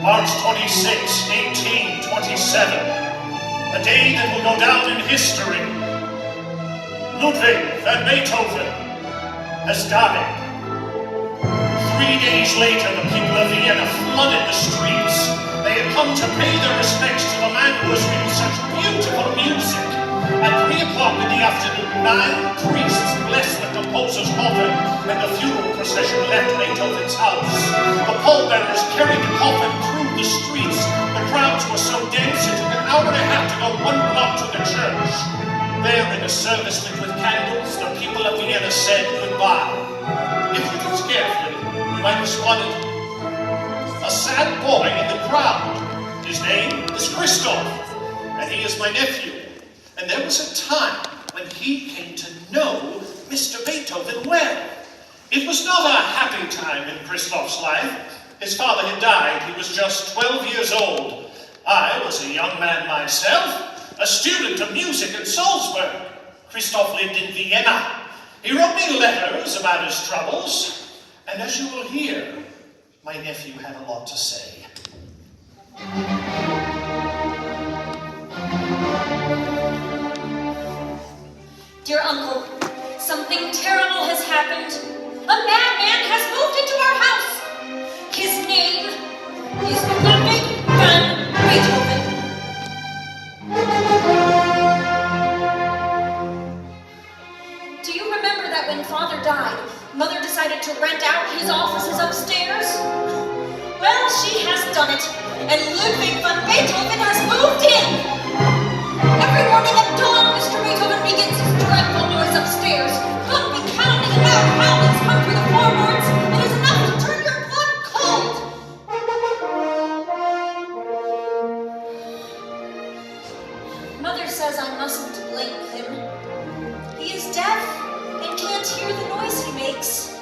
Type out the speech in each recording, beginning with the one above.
March 26, 1827. A day that will go down in history. Ludwig van Beethoven has died. 3 days later, the people of Vienna flooded the streets. They had come to pay their respects to the man who has written such beautiful music. At 3 o'clock in the afternoon, 9 priests blessed the composer's coffin, and the funeral procession left Beethoven's house. The pallbearers carried the coffin through the streets. The crowds were so dense it took an hour and a half to go 1 block to the church. There, in a service lit with candles, the people of Vienna said goodbye. If you look carefully, you might have spotted a sad boy in the crowd. His name is Christoph, and he is my nephew. And there was a time when he came to know Mr. Beethoven well. It was not a happy time in Christoph's life. His father had died. He was just 12 years old. I was a young man myself, a student of music in Salzburg. Christoph lived in Vienna. He wrote me letters about his troubles, and as you will hear, my nephew had a lot to say. Dear uncle, something terrible has happened. A madman has moved into our house. His name is Ludwig van Beethoven. Do you remember that when Father died, Mother decided to rent out his offices upstairs? Well, she has done it, and Ludwig van Beethoven has moved in. Every morning at dawn, Mr. Beethoven begins his dreadful noise upstairs, pumping, pounding, and loud howlings come through the floorboards. It is enough to turn your blood cold. Mother says I mustn't blame him. He is deaf and can't hear the noise he makes.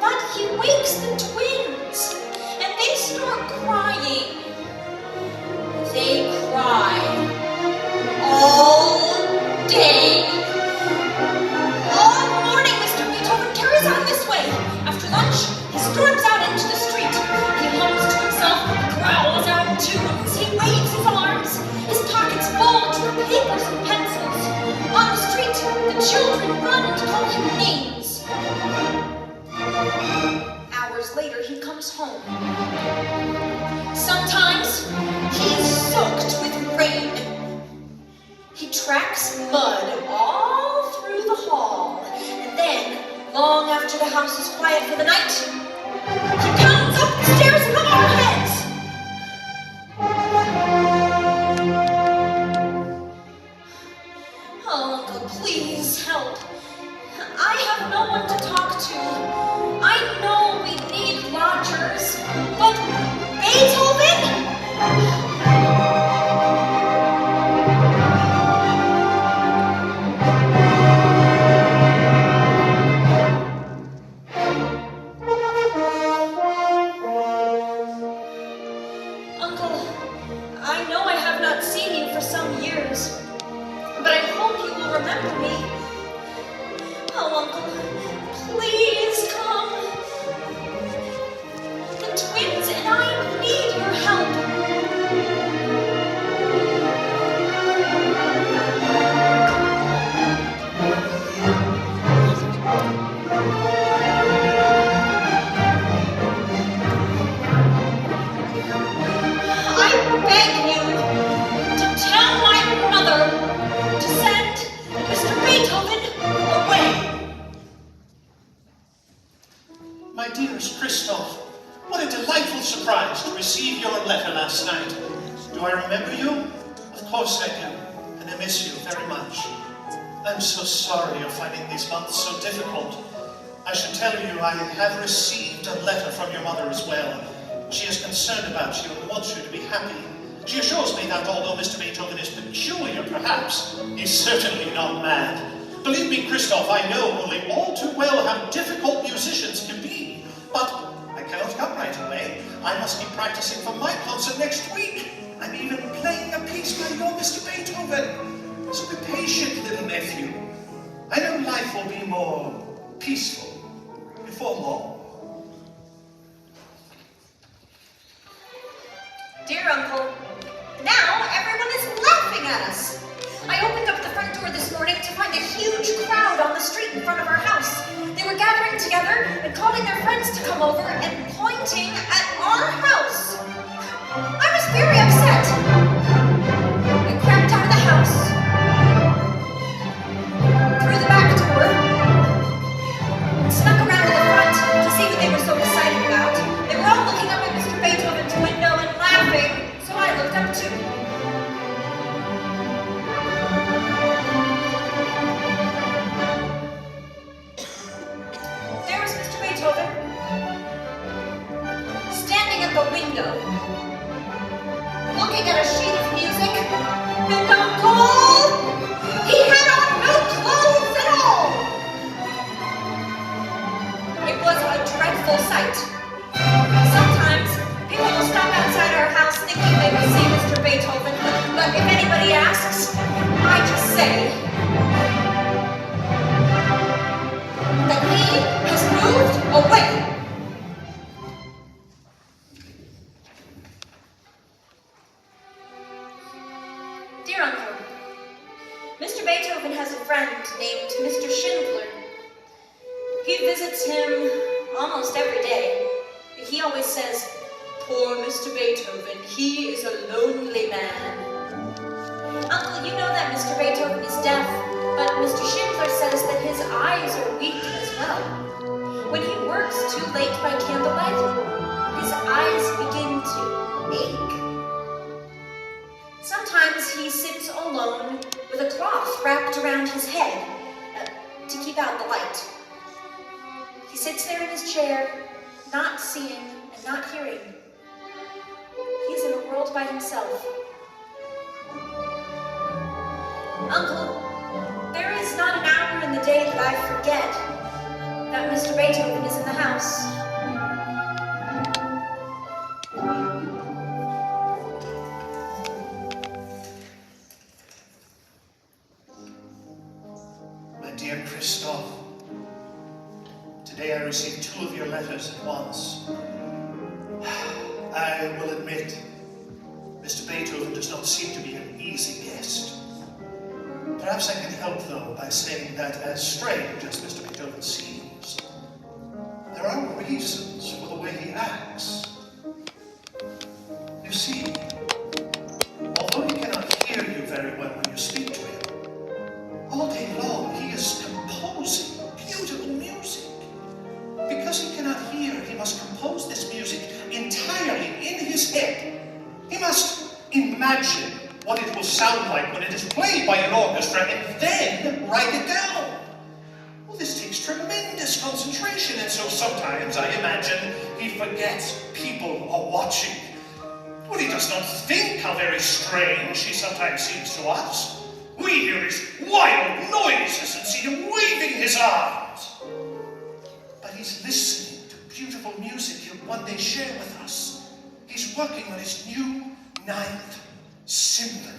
But he wakes the twins, and they start crying. They cry all day. All morning, Mr. Beethoven carries on this way. After lunch, he storms out into the street. He hums to himself, growls out tunes, he waves his arms. His pockets bulge with papers and pencils. On the street, the children run and call him names. Hours later, he comes home. Sometimes, he is soaked with rain. He tracks mud all through the hall, and then, long after the house is quiet for the night, he pounds up the stairs above our heads. Oh, Uncle, please help. I have no one to talk to. I know we need lodgers, but Beethoven? Remember me. Oh, Uncle, please come. The twins and I need your help. I beg you to tell my mother to send Mr. Beethoven away. My dearest Christoph, what a delightful surprise to receive your letter last night. Do I remember you? Of course I do, and I miss you very much. I'm so sorry you're finding these months so difficult. I should tell you I have received a letter from your mother as well. She is concerned about you and wants you to be happy. She assures me that although Mr. Beethoven is peculiar, perhaps, he's certainly not mad. Believe me, Christoph, I know only all too well how difficult musicians can be. But I cannot come right away. I must be practicing for my concert next week. I'm even playing a piece by your Mr. Beethoven. So be patient, little nephew. I know life will be more peaceful before long. morning to find a huge crowd on the street in front of our house. They were gathering together and calling their friends to come over and pointing at our house. I was very upset. I crept out of the house, through the back door, and snuck around to the front to see what they were so excited about. They were all looking up at Mr. Beethoven's window and laughing, so I looked up too. There was Mr. Beethoven, standing at the window, looking at a sheet of music, and Uncle, he had on no clothes at all. It was a dreadful sight. Sometimes people will stop outside our house thinking they will see Mr. Beethoven, but if anybody asks, I just say that he has moved away. Dear Uncle, Mr. Beethoven has a friend named Mr. Schindler. He visits him almost every day. He always says, "Poor Mr. Beethoven, he is a lonely man." Uncle, you know that Mr. Beethoven is deaf, but Mr. Schindler says that his eyes are weak as well. When he works too late by candlelight, his eyes begin to ache. Sometimes he sits alone with a cloth wrapped around his head to keep out the light. He sits there in his chair, not seeing and not hearing. He's in a world by himself. Uncle, there is not an hour in the day that I forget that Mr. Beethoven is in the house. My dear Christoph, today I received 2 of your letters at once. I will admit, Mr. Beethoven does not seem to be an easy guest. Perhaps I can help, though, by saying that as strange as Mr. Beethoven seems, there are reasons for the way he acts. You see, although he cannot hear you very well when you speak to him, all day long he is composing beautiful music. Because he cannot hear, he must compose this music entirely in his head. He must imagine what it will sound like when it is played by an orchestra and then write it down. Well, this takes tremendous concentration, and so sometimes I imagine he forgets people are watching. Well, he does not think how very strange he sometimes seems to us. We hear his wild noises and see him waving his arms. But he's listening to beautiful music he'll one day share with us. He's working on his new 9th Symphony.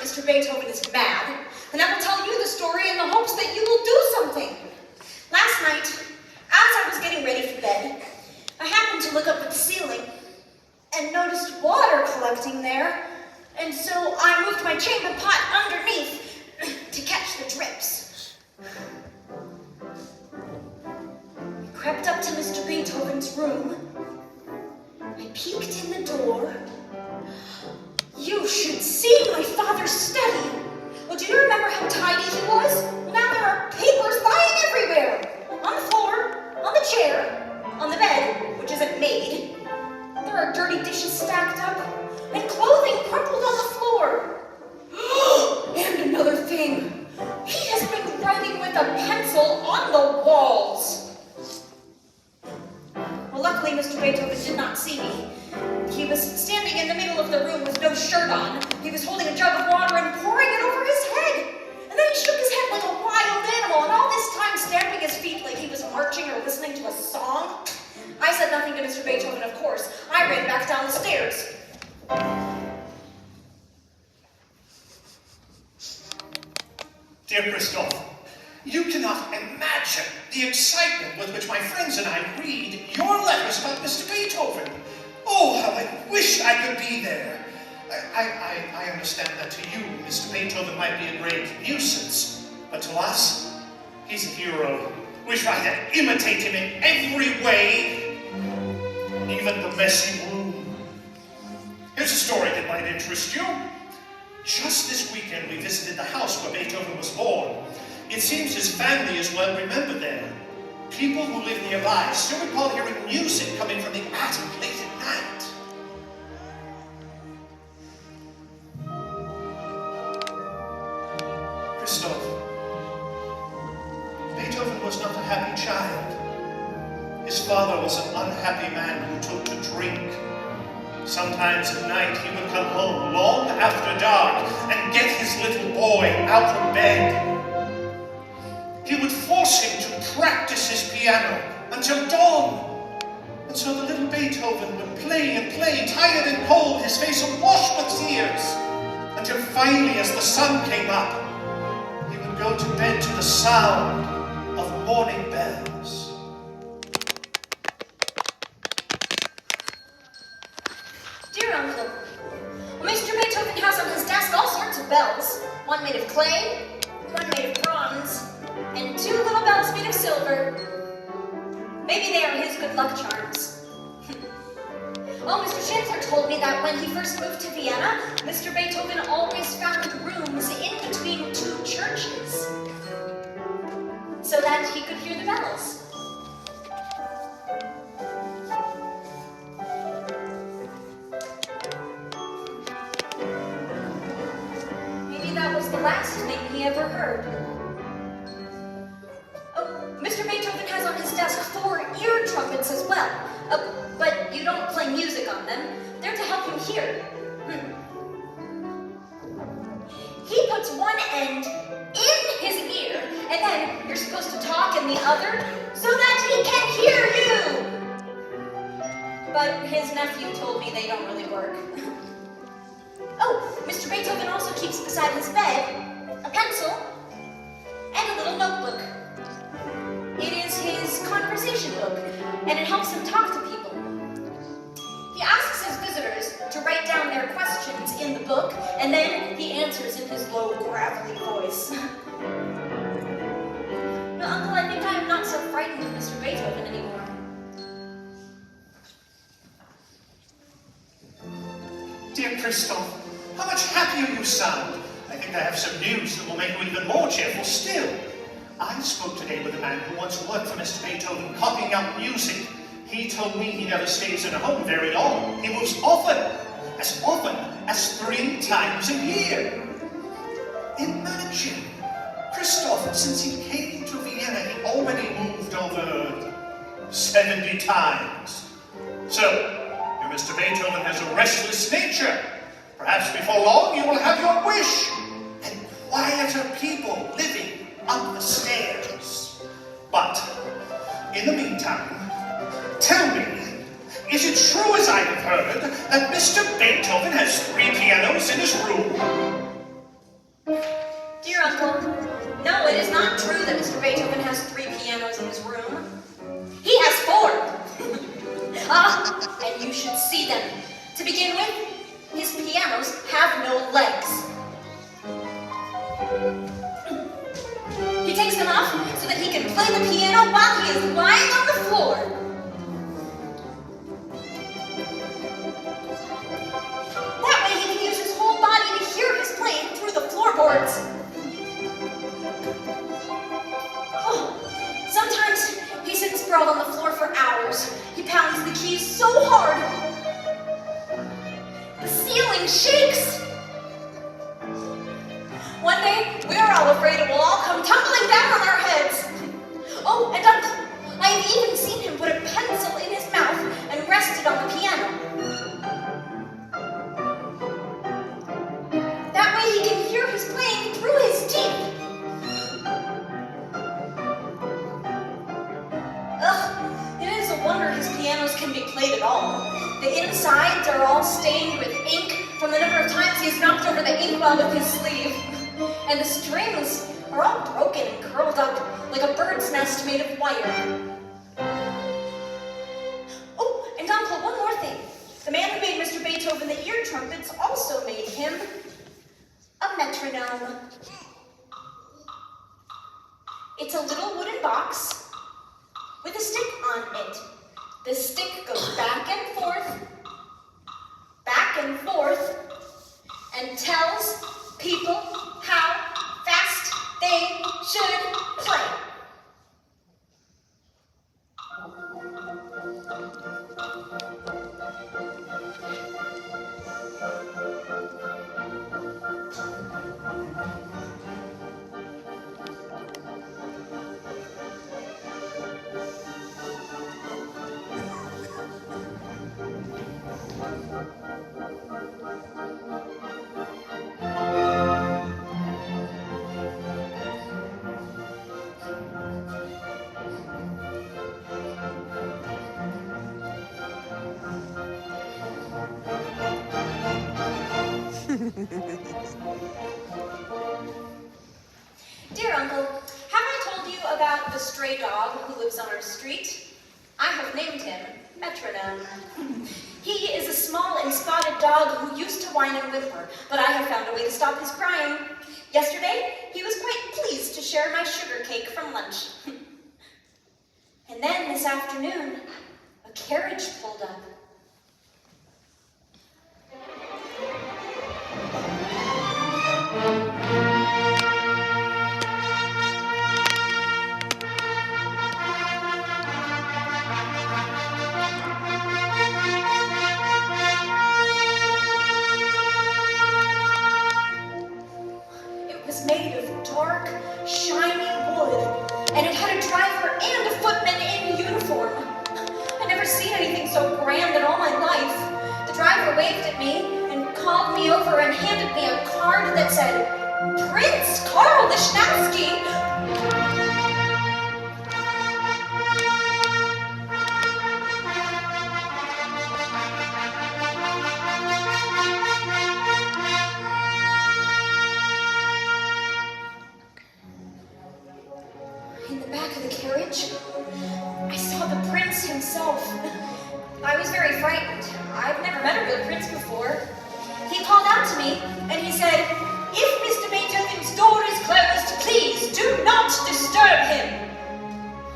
Mr. Beethoven is mad, and I will tell you the story in the hopes that you will do something. Last night, as I was getting ready for bed, happened to look up at the ceiling and noticed water collecting there, and so I moved my chamber pot underneath to catch the drips. I crept up to Mr. Beethoven's room. I peeked in the door. You should see my father's study. Well, do you remember how tidy he was? Well, now there are papers lying everywhere. On the floor, on the chair, on the bed, which isn't made. There are dirty dishes stacked up, and clothing crumpled on the floor. And another thing, he has been writing with a pencil on the walls. Well, luckily Mr. Beethoven did not see me. He was standing in the middle of the room with no shirt on. He was holding a jug of water and pouring it over his head. And then he shook his head like a wild animal, and all this time stamping his feet like he was marching or listening to a song. I said nothing to Mr. Beethoven, of course. I ran back down the stairs. Dear Christophe, you cannot imagine the excitement with which my friends and I read your letters about Mr. Beethoven. Oh, how I wish I could be there. I understand that to you, Mr. Beethoven might be a great nuisance, but to us, he's a hero. We try to imitate him in every way, even the messy room. Here's a story that might interest you. Just this weekend, we visited the house where Beethoven was born. It seems his family is well remembered there. People who live nearby still recall hearing music coming from the attic late at night. Christophe, Beethoven was not a happy child. His father was an unhappy man who took to drink. Sometimes at night he would come home long after dark and get his little boy out of bed. He would force him to practice his piano until dawn. And so the little Beethoven would play and play, tired and cold, his face awash with tears, until finally, as the sun came up, he would go to bed to the sound of morning bells. Dear Uncle, Mr. Beethoven has on his desk all sorts of bells. One made of clay, one made of bronze, and 2 little bells made of silver. Maybe they are his good luck charms. Oh, Mr. Chancellor told me that when he first moved to Vienna, Mr. Beethoven always found rooms in between 2 churches, so that he could hear the bells. That was the last thing he ever heard. Oh, Mr. Beethoven has on his desk 4 ear trumpets as well, but you don't play music on them. They're to help him hear. He puts one end in his ear, and then you're supposed to talk in the other so that he can hear you. But his nephew told me they don't really work. Oh, Mr. Beethoven also keeps beside his bed a pencil and a little notebook. It is his conversation book, and it helps him talk to people. He asks his visitors to write down their questions in the book, and then he answers in his low, gravelly voice. No, Uncle, I think I am not so frightened of Mr. Beethoven anymore. Dear Christophe, how much happier you sound. I think I have some news that will make you even more cheerful still. I spoke today with a man who once worked for Mr. Beethoven, copying out music. He told me he never stays in a home very long. He moves often as 3 times a year. Imagine, Christophe, since he came to Vienna, he already moved over 70 times. So, your Mr. Beethoven has a restless nature. Perhaps before long you will have your wish, and quieter people living up the stairs. But, in the meantime, tell me, is it true as I have heard that Mr. Beethoven has 3 pianos in his room? Dear Uncle, no, it is not true that Mr. Beethoven has 3 pianos in his room. He has 4. you should see them. To begin with, his pianos have no legs. He takes them off so that he can play the piano while he is lying on the floor. That way he can use his whole body to hear his playing through the floorboards. Oh, sometimes he sits sprawled on the floor for hours. He pounds the keys so hard, the ceiling shakes. One day, we are all afraid it will all come tumbling down on our heads. Oh, and Uncle, I have even seen him put a pencil in his mouth and rest it on the piano. That way he can hear his playing through his teeth. Ugh, it is a wonder his pianos can be played at all. The insides are all stained with ink from the number of times he's knocked over the inkwell with his sleeve. And the strings are all broken and curled up like a bird's nest made of wire. Oh, and Uncle, one more thing. The man who made Mr. Beethoven the ear trumpets also made him a metronome. It's a little wooden box with a stick on it. The stick goes back and forth, and tells people how fast they should play. Dear Uncle, have I told you about the stray dog who lives on our street? I have named him Metronome. He is a small and spotted dog who used to whine and whimper, but I have found a way to stop his crying. Yesterday, he was quite pleased to share my sugar cake from lunch. And then this afternoon, a carriage pulled up. Made of dark, shiny wood, and it had a driver and a footman in uniform. I'd never seen anything so grand in all my life. The driver waved at me and called me over and handed me a card that said, Prince Karl Lichnowsky. I saw the prince himself. I was very frightened. I've never met a real prince before. He called out to me and he said, "If Mr. Beethoven's door is closed, please do not disturb him."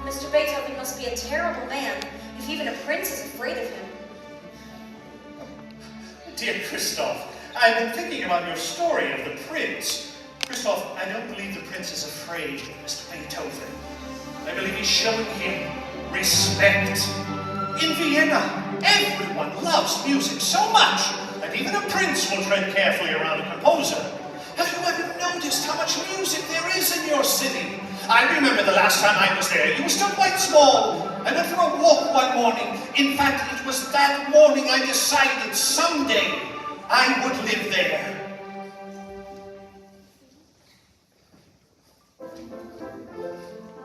Mr. Beethoven must be a terrible man if even a prince is afraid of him. Dear Christoph, I've been thinking about your story of the prince. Christoph, I don't believe the prince is afraid of Mr. Beethoven. I believe he's showing him respect. In Vienna, everyone loves music so much that even a prince will tread carefully around a composer. Have you ever noticed how much music there is in your city? I remember the last time I was there, you were still quite small. I went for a walk one morning. In fact, it was that morning I decided someday I would live there.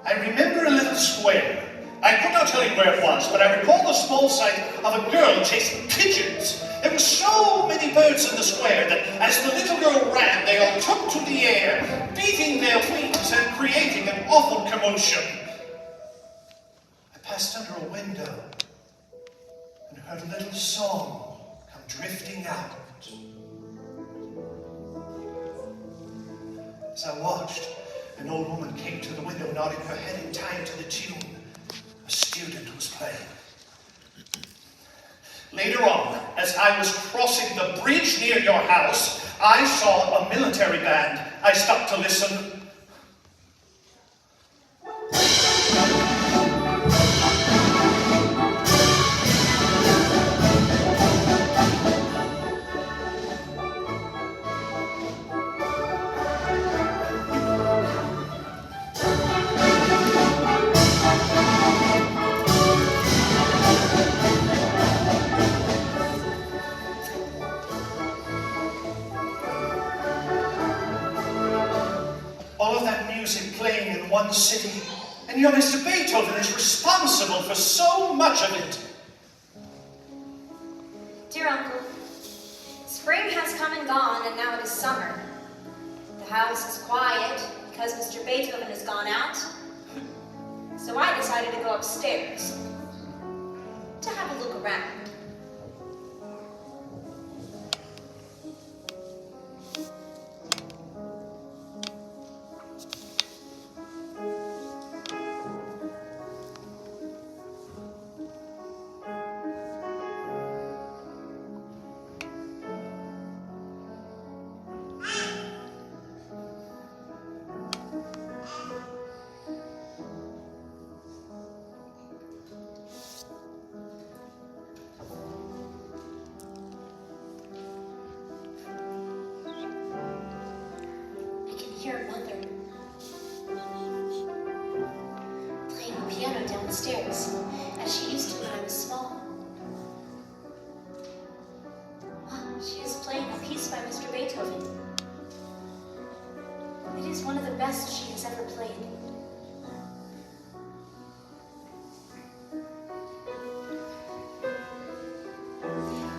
I remember a little square. I could not tell you where it was, but I recall the small sight of a girl chasing pigeons. There were so many birds in the square that as the little girl ran, they all took to the air, beating their wings and creating an awful commotion. I passed under a window and heard a little song. song come drifting out. As I watched, an old woman came to the window, nodding her head in time to the tune a student was playing. Later on, as I was crossing the bridge near your house, I saw a military band. I stopped to listen. All of that music playing in one city, and your Mr. Beethoven is responsible for so much of it. Dear Uncle, spring has come and gone, and now it is summer. The house is quiet because Mr. Beethoven has gone out. So I decided to go upstairs to have a look around. Hear Mother playing the piano downstairs, as she used to when I was small. She is playing a piece by Mr. Beethoven. It is one of the best she has ever played.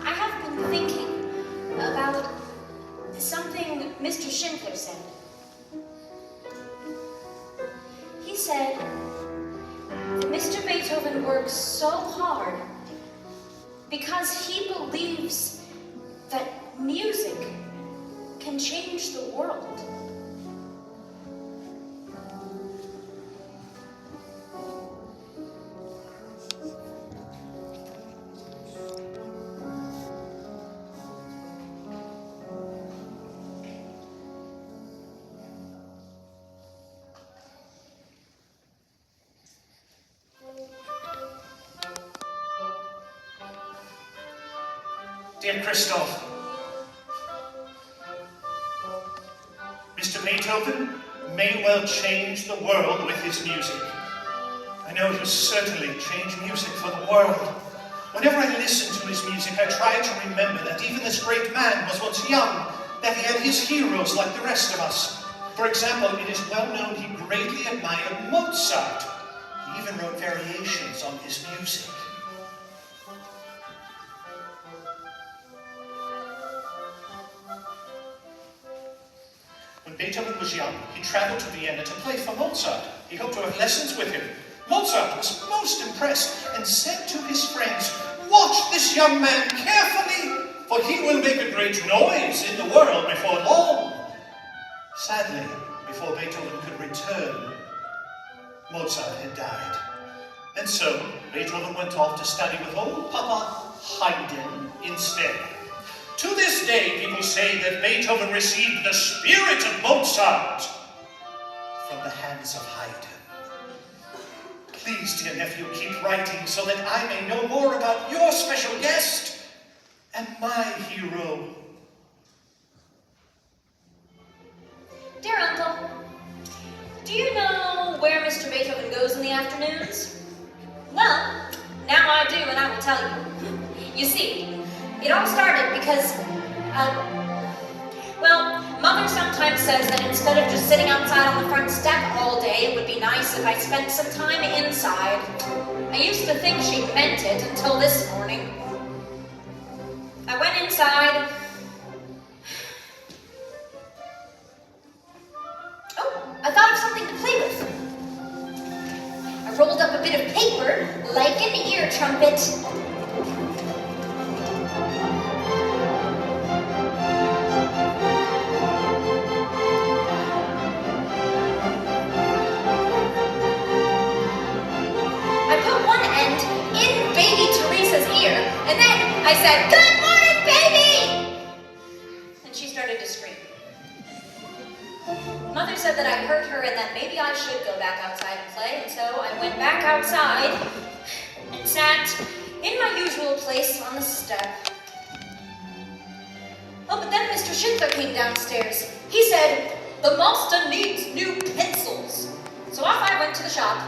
I have been thinking about something Mr. Schindler said. He said that Mr. Beethoven works so hard because he believes that music can change the world. Dear Christoph, Mr. Beethoven may well change the world with his music. I know he'll certainly change music for the world. Whenever I listen to his music, I try to remember that even this great man was once young, that he had his heroes like the rest of us. For example, it is well known he greatly admired Mozart. He even wrote variations on his music. When Beethoven was young, he traveled to Vienna to play for Mozart. He hoped to have lessons with him. Mozart was most impressed and said to his friends, "Watch this young man carefully, for he will make a great noise in the world before long." Sadly, before Beethoven could return, Mozart had died. And so, Beethoven went off to study with old Papa Haydn instead. To this day, people say that Beethoven received the spirit of Mozart from the hands of Haydn. Please, dear nephew, keep writing so that I may know more about your special guest and my hero. Dear Uncle, do you know where Mr. Beethoven goes in the afternoons? Well, now I do, and I will tell you. You see, it all started because, Mother sometimes says that instead of just sitting outside on the front step all day, it would be nice if I spent some time inside. I used to think she meant it until this morning. I went inside. Oh, I thought of something to play with. I rolled up a bit of paper like an ear trumpet. said, "Good morning, baby!" And she started to scream. Mother said that I hurt her and that maybe I should go back outside and play, and so I went back outside and sat in my usual place on the step. Oh, but then Mr. Schindler came downstairs. He said, "The master needs new pencils." So off I went to the shop.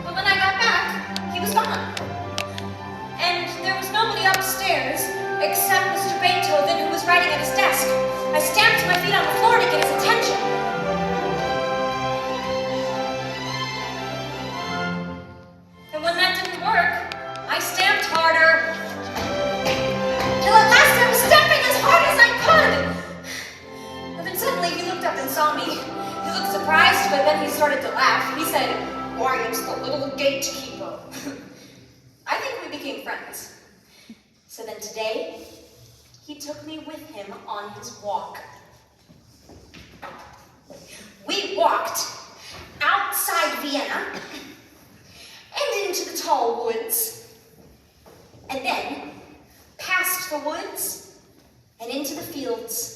But when I got back, he was gone. And there was nobody upstairs except Mr. Beethoven, who was writing at his desk. I stamped my feet on the floor to get his attention. And when that didn't work, I stamped harder. Till at last I was stamping as hard as I could. And then suddenly he looked up and saw me. He looked surprised, but then he started to laugh. He said, "Why, it's the little gatekeeper." I think we became friends. So then today, he took me with him on his walk. We walked outside Vienna and into the tall woods, and then past the woods and into the fields.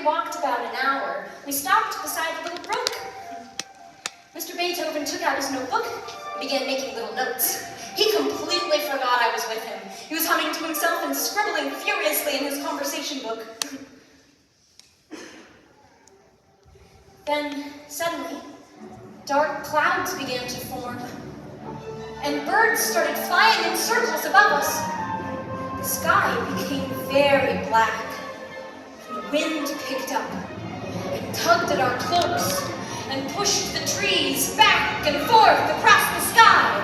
Walked about an hour, we stopped beside a little brook. Mr. Beethoven took out his notebook and began making little notes. He completely forgot I was with him. He was humming to himself and scribbling furiously in his conversation book. Then, suddenly, dark clouds began to form, and birds started flying in circles above us. The sky became very black. Wind picked up and tugged at our cloaks and pushed the trees back and forth across the sky.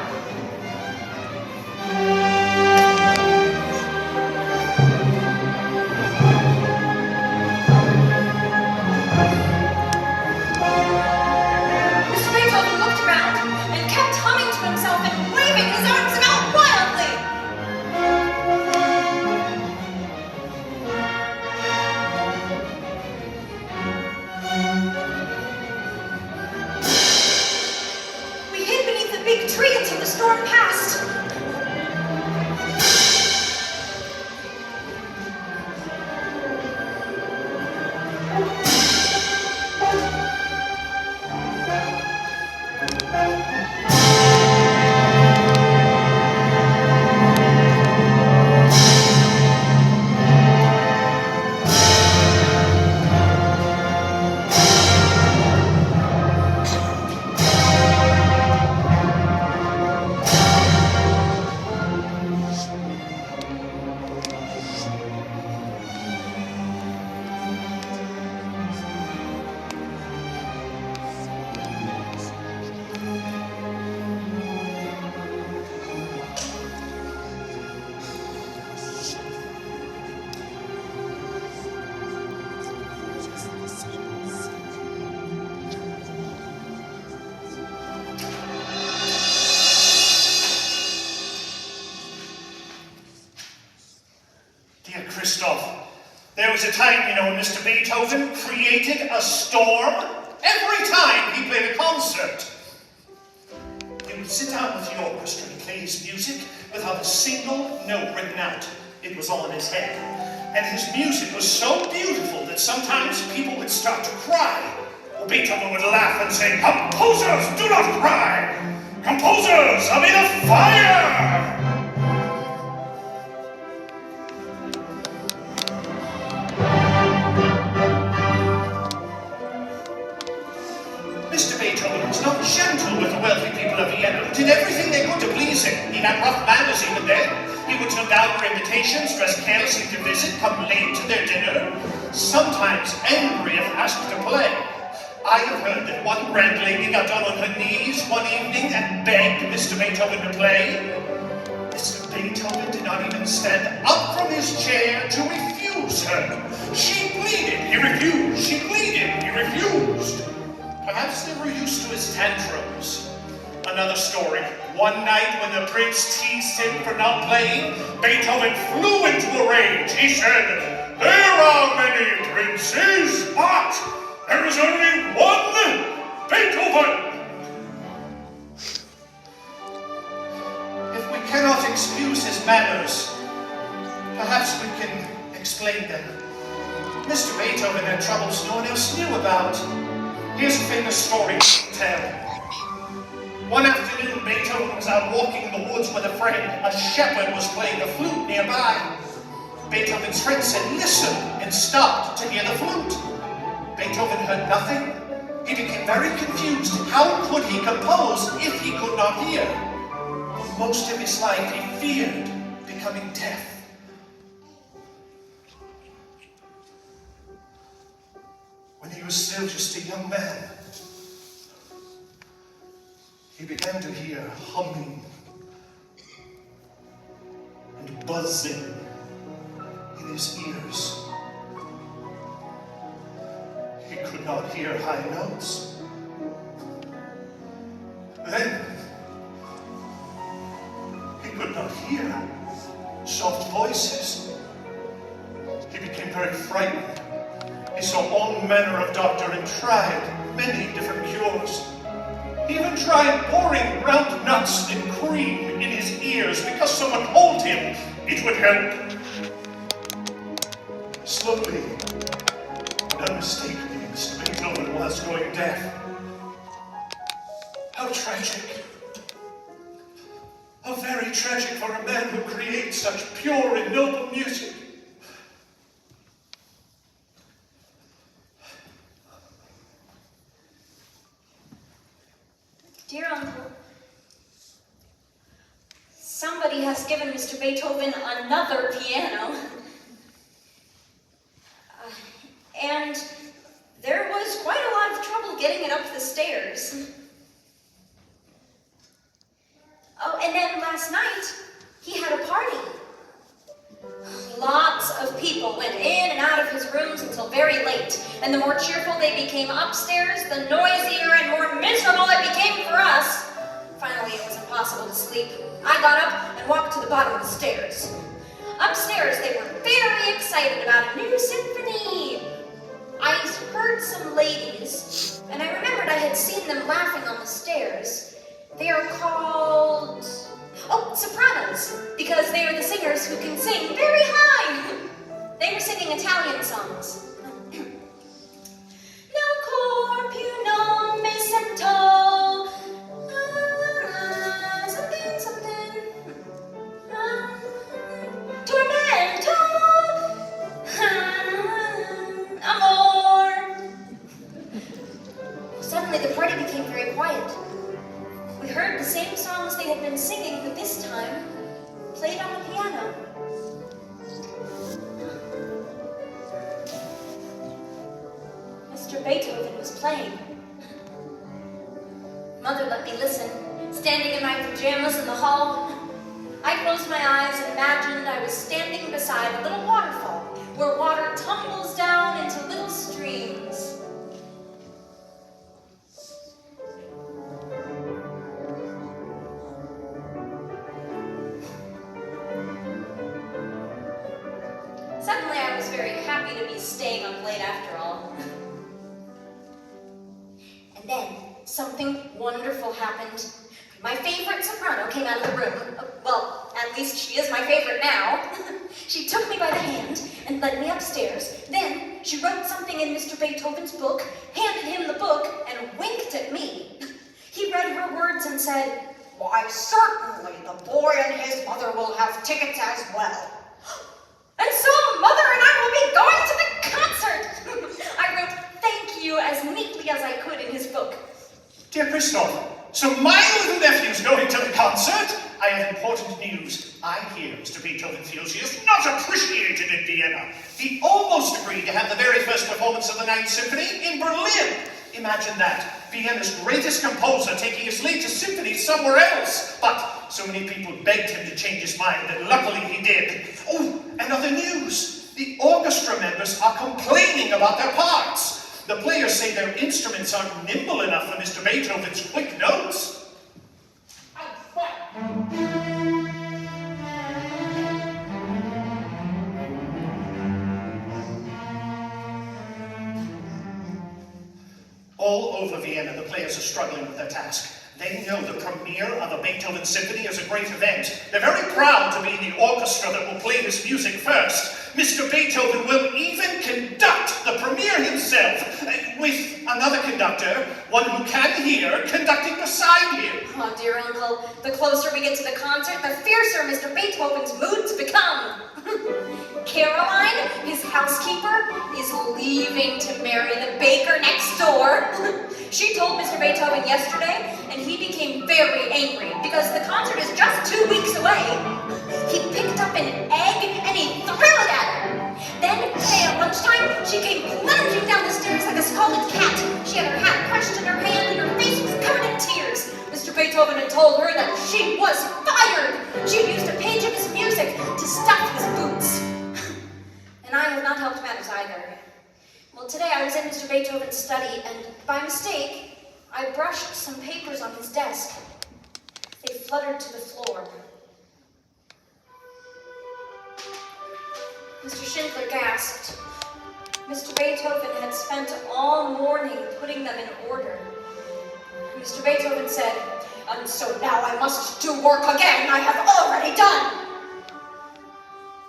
Mr. Beethoven looked around and kept humming to himself and waving his arms about wildly. Big tree until the storm passed. There was a time, when Mr. Beethoven created a storm. Every time he played a concert, he would sit down with the orchestra and play his music without a single note written out. It was all in his head. And his music was so beautiful that sometimes people would start to cry. Well, Beethoven would laugh and say, "Composers, do not cry! Composers are made of fire!" Mr. Beethoven was not gentle with the wealthy people of Vienna, who did everything they could to please him. He had rough manners even then. He would turn down their invitations, dress carelessly to visit, come late to their dinner, sometimes angry if asked to play. I have heard that one grand lady got down on her knees one evening and begged Mr. Beethoven to play. Mr. Beethoven did not even stand up from his chair to refuse her. She pleaded, he refused. She pleaded, he refused. Perhaps they were used to his tantrums. Another story. One night when the prince teased him for not playing, Beethoven flew into a rage. He said, "There are many princes, but there is only one Beethoven." If we cannot excuse his manners, perhaps we can explain them. Mr. Beethoven had troubles no one else knew about. Here's a famous story to tell. One afternoon, Beethoven was out walking in the woods with a friend. A shepherd was playing a flute nearby. Beethoven's friend said, "Listen," and stopped to hear the flute. Beethoven heard nothing. He became very confused. How could he compose if he could not hear? For most of his life, he feared becoming deaf. When he was still just a young man, he began to hear humming and buzzing in his ears. He could not hear high notes. Then, he could not hear soft voices. He became very frightened. He saw all manner of doctors and tried many different cures. He even tried pouring ground nuts and cream in his ears because someone told him it would help. Slowly and unmistakably, Mr. Beethoven was going deaf. How tragic. How very tragic for a man who creates such pure and noble music. Dear Uncle, somebody has given Mr. Beethoven another piano. And there was quite a lot of trouble getting it up the stairs. Oh, and then last night, he had a party. Lots of people went in and out of his rooms until very late, and the more cheerful they became upstairs, the noisier and more miserable it became for us. Finally, it was impossible to sleep. I got up and walked to the bottom of the stairs. Upstairs, they were very excited about a new symphony. I heard some ladies, and I remembered I had seen them laughing on the stairs. They are called... oh, sopranos, because they are the singers who can sing very high. They were singing Italian songs. Nel cor più non mi sento, something, something, tormento, amor. Suddenly the party became very quiet. We heard the same songs they had been singing, but this time, played on the piano. Mr. Beethoven was playing. Mother let me listen, standing in my pajamas in the hall. I closed my eyes and imagined I was standing beside a little waterfall, where water tumbles down into little streams. Suddenly, I was very happy to be staying up late after all. And then, something wonderful happened. My favorite soprano came out of the room. Well, at least she is my favorite now. She took me by the hand and led me upstairs. Then, she wrote something in Mr. Beethoven's book, handed him the book, and winked at me. He read her words and said, "Why, certainly, the boy and his mother will have tickets as well. And so, Mother and I will be going to the concert!" I wrote "thank you" as neatly as I could in his book. Dear Christoph, so my little nephew's going to the concert? I have important news. I hear Mr. Beethoven feels he is not appreciated in Vienna. He almost agreed to have the very first performance of the Ninth Symphony in Berlin. Imagine that. Vienna's greatest composer taking his latest symphony somewhere else. But So many people begged him to change his mind, and luckily he did. Oh, and other news. The orchestra members are complaining about their parts. The players say their instruments aren't nimble enough for Mr. Beethoven's quick notes. All over Vienna, the players are struggling with their task. They know the premiere of a Beethoven symphony is a great event. They're very proud to be the orchestra that will play this music first. Mr. Beethoven will even conduct the premiere himself, with another conductor, one who can hear, conducting beside him. Oh, dear uncle, the closer we get to the concert, the fiercer Mr. Beethoven's moods become. Caroline, his housekeeper, is leaving to marry the baker next door. She told Mr. Beethoven yesterday, and he became very angry because the concert is just 2 weeks away. He picked up an egg and he threw it at her. Then, today at lunchtime, she came plunging down the stairs like a scalded cat. She had her hat crushed in her hand and her face was covered in tears. Mr. Beethoven had told her that she was fired. She had used a page of his music to stuff his boots. And I have not helped matters either. Well, today I was in Mr. Beethoven's study, and by mistake, I brushed some papers on his desk. They fluttered to the floor. Mr. Schindler gasped. Mr. Beethoven had spent all morning putting them in order. Mr. Beethoven said, "And so now I must do work again I have already done."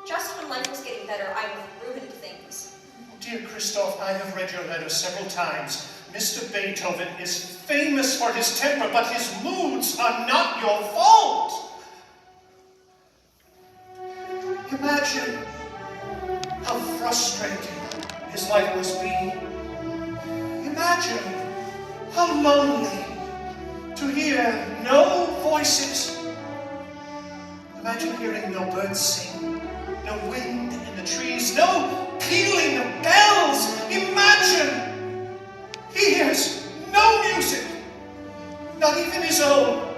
Just when life was getting better, I ruined things. Dear Christoph, I have read your letter several times. Mr. Beethoven is famous for his temper, but his moods are not your fault. Imagine how frustrating his life must be. Imagine how lonely to hear no voices. Imagine hearing no birds sing, no wind in the trees, no pealing of bells. Imagine he hears no music, not even his own.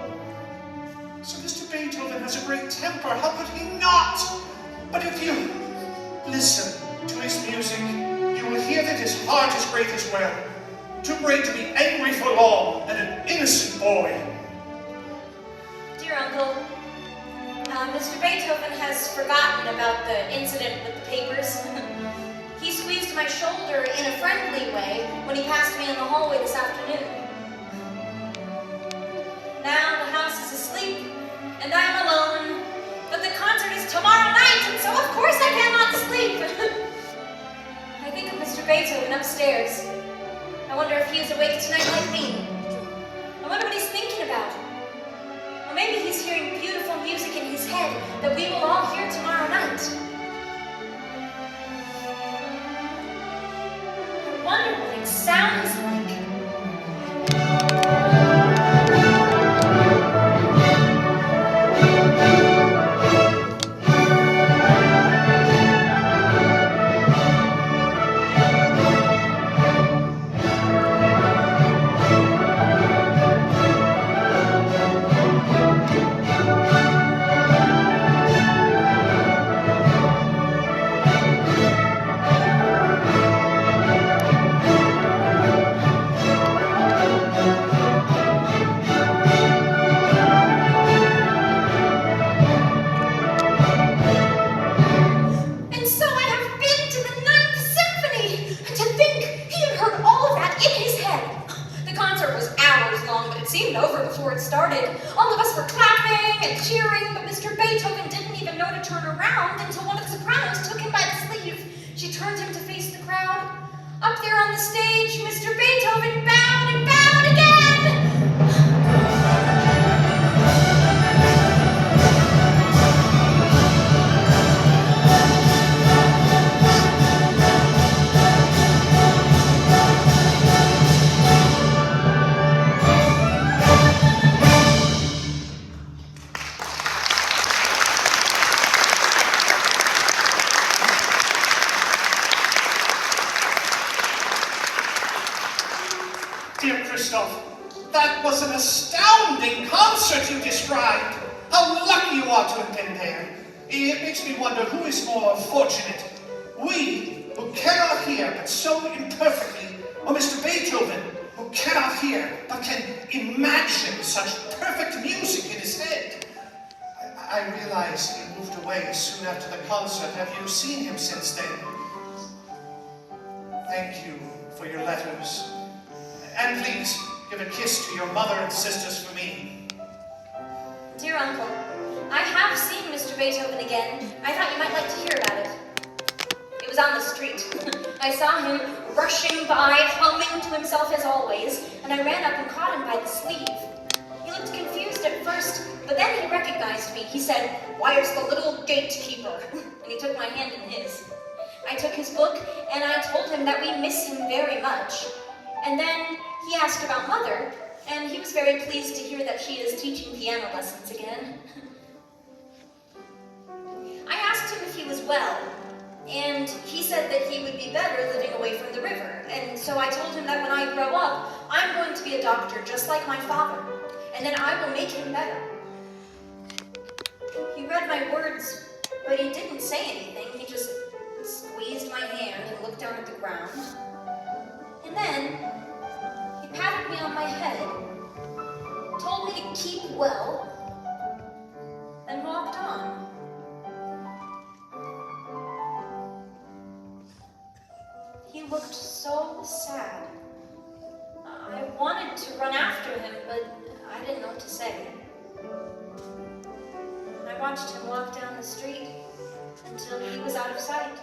So Mr. Beethoven has a great temper. How could he not? But if you listen to his music, you will hear that his heart is great as well. Too great to be angry for long, and an innocent boy. Dear uncle, Mr. Beethoven has forgotten about the incident with the papers. He squeezed my shoulder in a friendly way when he passed me in the hallway this afternoon. Now the house is asleep, and I am alone, but the concert is tomorrow night, and so of course I cannot sleep. I think of Mr. Beethoven upstairs. I wonder if he is awake tonight like me. I wonder what he's thinking about. Or maybe he's hearing beautiful music in his head that we will all hear tomorrow night. I wonder what it sounds like. Dear Christoph, that was an astounding concert you described. How lucky you are to have been there. It makes me wonder who is more fortunate. We, who cannot hear but so imperfectly, or Mr. Beethoven, who cannot hear but can imagine such perfect music in his head. I realize he moved away soon after the concert. Have you seen him since then? Thank you for your letters. And please, give a kiss to your mother and sisters for me. Dear Uncle, I have seen Mr. Beethoven again. I thought you might like to hear about it. It was on the street. I saw him rushing by, humming to himself as always, and I ran up and caught him by the sleeve. He looked confused at first, but then he recognized me. He said, "Where's the little gatekeeper?" And he took my hand in his. I took his book, and I told him that we miss him very much. And then he asked about Mother, and he was very pleased to hear that she is teaching piano lessons again. I asked him if he was well, and he said that he would be better living away from the river. And so I told him that when I grow up, I'm going to be a doctor just like my father, and then I will make him better. He read my words, but he didn't say anything. He just squeezed my hand and looked down at the ground. And then he patted me on my head, told me to keep well, and walked on. He looked so sad. I wanted to run after him, but I didn't know what to say. I watched him walk down the street until he was out of sight.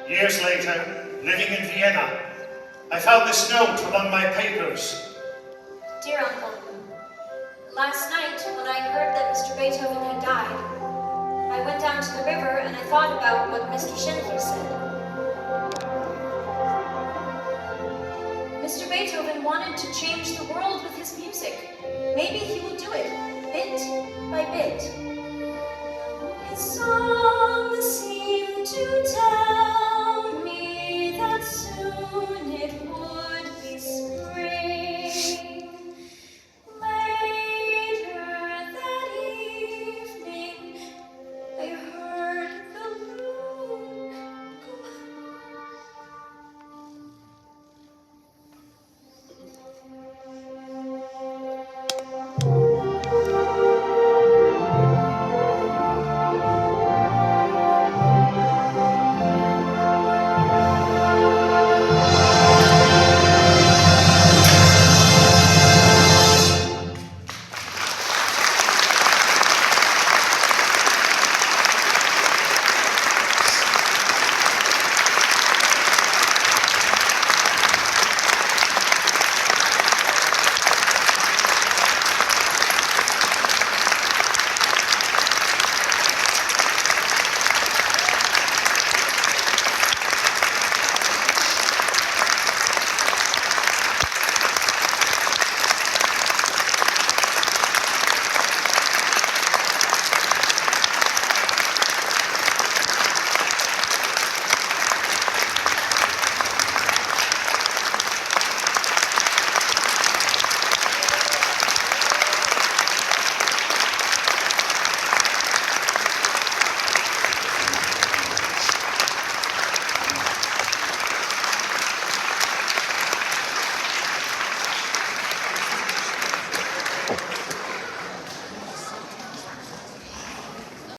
Years later, living in Vienna, I found this note among my papers. Dear Uncle, last night when I heard that Mr. Beethoven had died, I went down to the river and I thought about what Mr. Schindler said. Mr. Beethoven wanted to change the world with his music. Maybe he will do it, bit by bit. His song seemed to tell me that soon it would